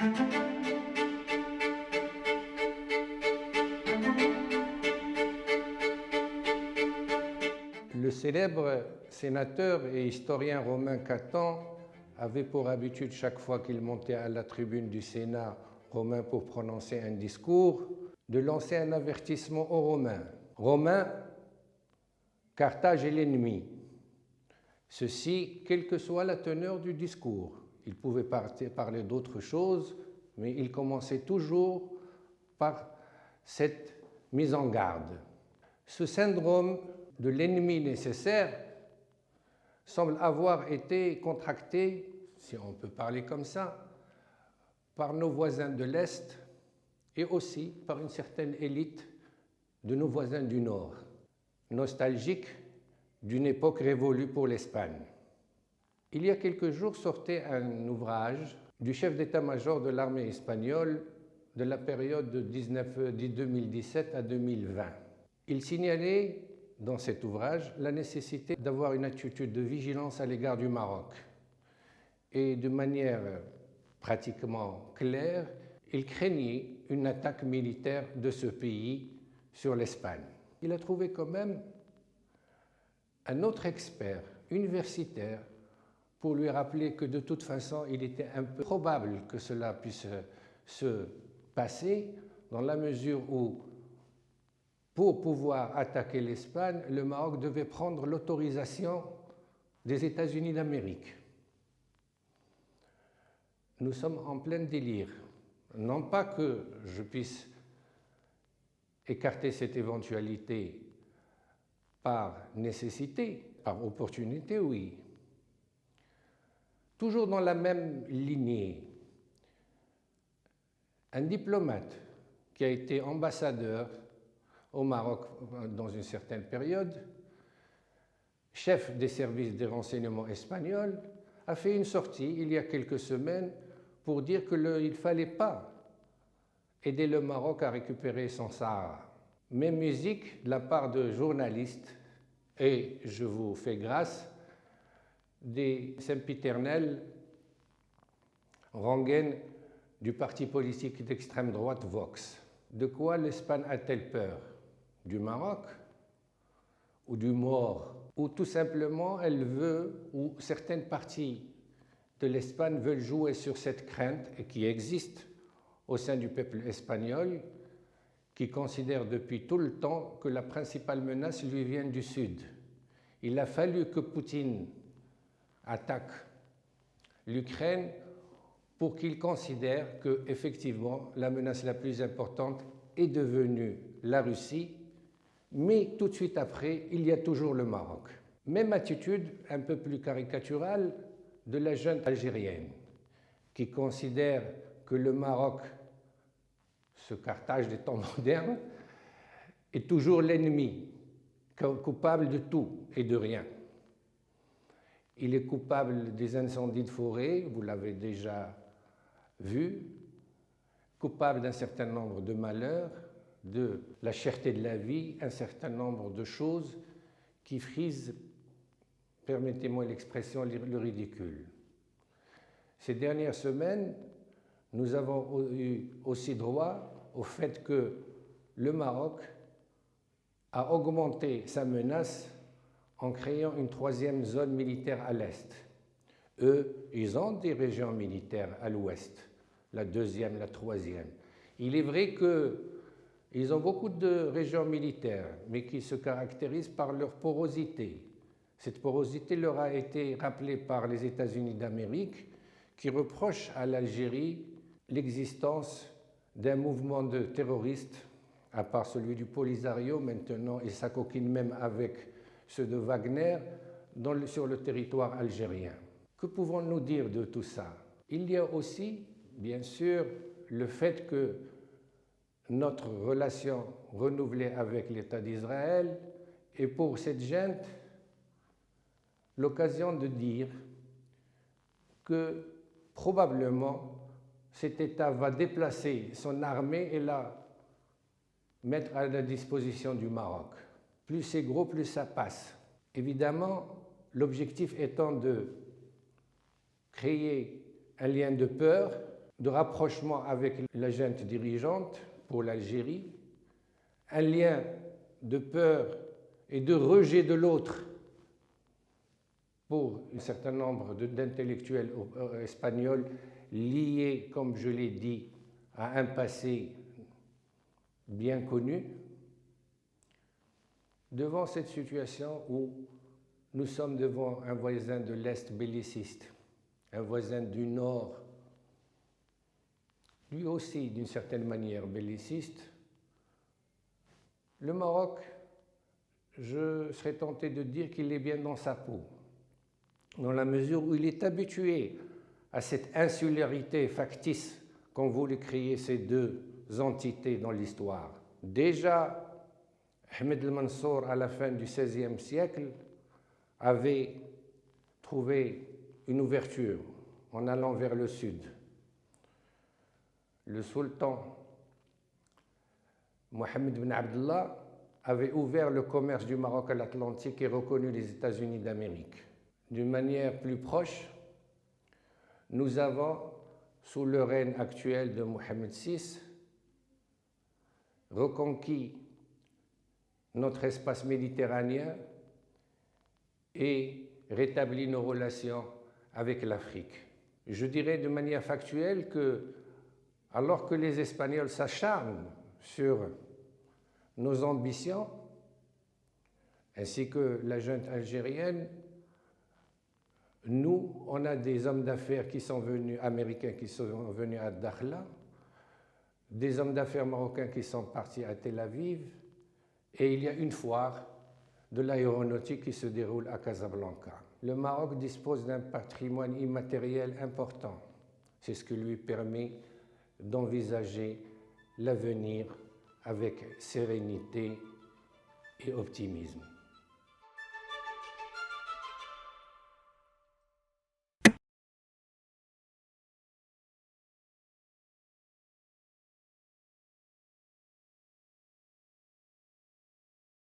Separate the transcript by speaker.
Speaker 1: Le célèbre sénateur et historien romain Caton avait pour habitude, chaque fois qu'il montait à la tribune du Sénat romain pour prononcer un discours, de lancer un avertissement aux Romains. Romains, Carthage est l'ennemi. Ceci, quelle que soit la teneur du discours. Il pouvait parler d'autre chose, mais il commençait toujours par cette mise en garde. Ce syndrome de l'ennemi nécessaire semble avoir été contracté, si on peut parler comme ça, par nos voisins de l'Est et aussi par une certaine élite de nos voisins du Nord, nostalgiques d'une époque révolue pour l'Espagne. Il y a quelques jours sortait un ouvrage du chef d'état-major de l'armée espagnole de la période de 2017 à 2020. Il signalait dans cet ouvrage la nécessité d'avoir une attitude de vigilance à l'égard du Maroc. Et de manière pratiquement claire, il craignait une attaque militaire de ce pays sur l'Espagne. Il a trouvé quand même un autre expert universitaire pour lui rappeler que de toute façon, il était un peu probable que cela puisse se passer dans la mesure où, pour pouvoir attaquer l'Espagne, le Maroc devait prendre l'autorisation des États-Unis d'Amérique. Nous sommes en plein délire. Non pas que je puisse écarter cette éventualité par nécessité, par opportunité, oui. Toujours dans la même lignée, un diplomate qui a été ambassadeur au Maroc dans une certaine période, chef des services des renseignements espagnols, a fait une sortie il y a quelques semaines pour dire qu'il ne fallait pas aider le Maroc à récupérer son Sahara. Même musique de la part de journalistes, et je vous fais grâce, des sempiternelles rengaines du parti politique d'extrême droite Vox. De quoi l'Espagne a-t-elle peur? Du Maroc? Ou du mort? Ou tout simplement elle veut, ou certaines parties de l'Espagne veulent jouer sur cette crainte et qui existe au sein du peuple espagnol, qui considère depuis tout le temps que la principale menace lui vient du Sud. Il a fallu que Poutine attaque l'Ukraine pour qu'il considère que, effectivement, la menace la plus importante est devenue la Russie, mais tout de suite après, il y a toujours le Maroc. Même attitude un peu plus caricaturale de la jeune algérienne, qui considère que le Maroc, ce Carthage des temps modernes, est toujours l'ennemi, coupable de tout et de rien. Il est coupable des incendies de forêt, vous l'avez déjà vu, coupable d'un certain nombre de malheurs, de la cherté de la vie, un certain nombre de choses qui frisent, permettez-moi l'expression, le ridicule. Ces dernières semaines, nous avons eu aussi droit au fait que le Maroc a augmenté sa menace en créant une troisième zone militaire à l'est. Eux, ils ont des régions militaires à l'ouest, la deuxième, la troisième. Il est vrai qu'ils ont beaucoup de régions militaires, mais qui se caractérisent par leur porosité. Cette porosité leur a été rappelée par les États-Unis d'Amérique, qui reprochent à l'Algérie l'existence d'un mouvement de terroristes, à part celui du Polisario maintenant, et ça coquine même avec ceux de Wagner, sur le territoire algérien. Que pouvons-nous dire de tout ça? Il y a aussi, bien sûr, le fait que notre relation renouvelée avec l'État d'Israël est pour cette gente l'occasion de dire que probablement cet État va déplacer son armée et la mettre à la disposition du Maroc. Plus c'est gros, plus ça passe. Évidemment, l'objectif étant de créer un lien de peur de rapprochement avec la junte dirigeante pour l'Algérie, un lien de peur et de rejet de l'autre pour un certain nombre d'intellectuels espagnols liés, comme je l'ai dit, à un passé bien connu. Devant cette situation où nous sommes devant un voisin de l'Est belliciste, un voisin du Nord, lui aussi d'une certaine manière belliciste, le Maroc, je serais tenté de dire qu'il est bien dans sa peau, dans la mesure où il est habitué à cette insularité factice qu'ont voulu créer ces deux entités dans l'histoire. Déjà, Ahmed el-Mansour, à la fin du XVIe siècle, avait trouvé une ouverture en allant vers le sud. Le sultan Mohammed ibn Abdallah avait ouvert le commerce du Maroc à l'Atlantique et reconnu les États-Unis d'Amérique. D'une manière plus proche, nous avons, sous le règne actuel de Mohammed VI, reconquis notre espace méditerranéen et rétabli nos relations avec l'Afrique. Je dirais de manière factuelle que, alors que les Espagnols s'acharnent sur nos ambitions, ainsi que la junte algérienne, nous, on a des hommes d'affaires qui sont venus, américains qui sont venus à Dakhla, des hommes d'affaires marocains qui sont partis à Tel Aviv, et il y a une foire de l'aéronautique qui se déroule à Casablanca. Le Maroc dispose d'un patrimoine immatériel important. C'est ce qui lui permet d'envisager l'avenir avec sérénité et optimisme.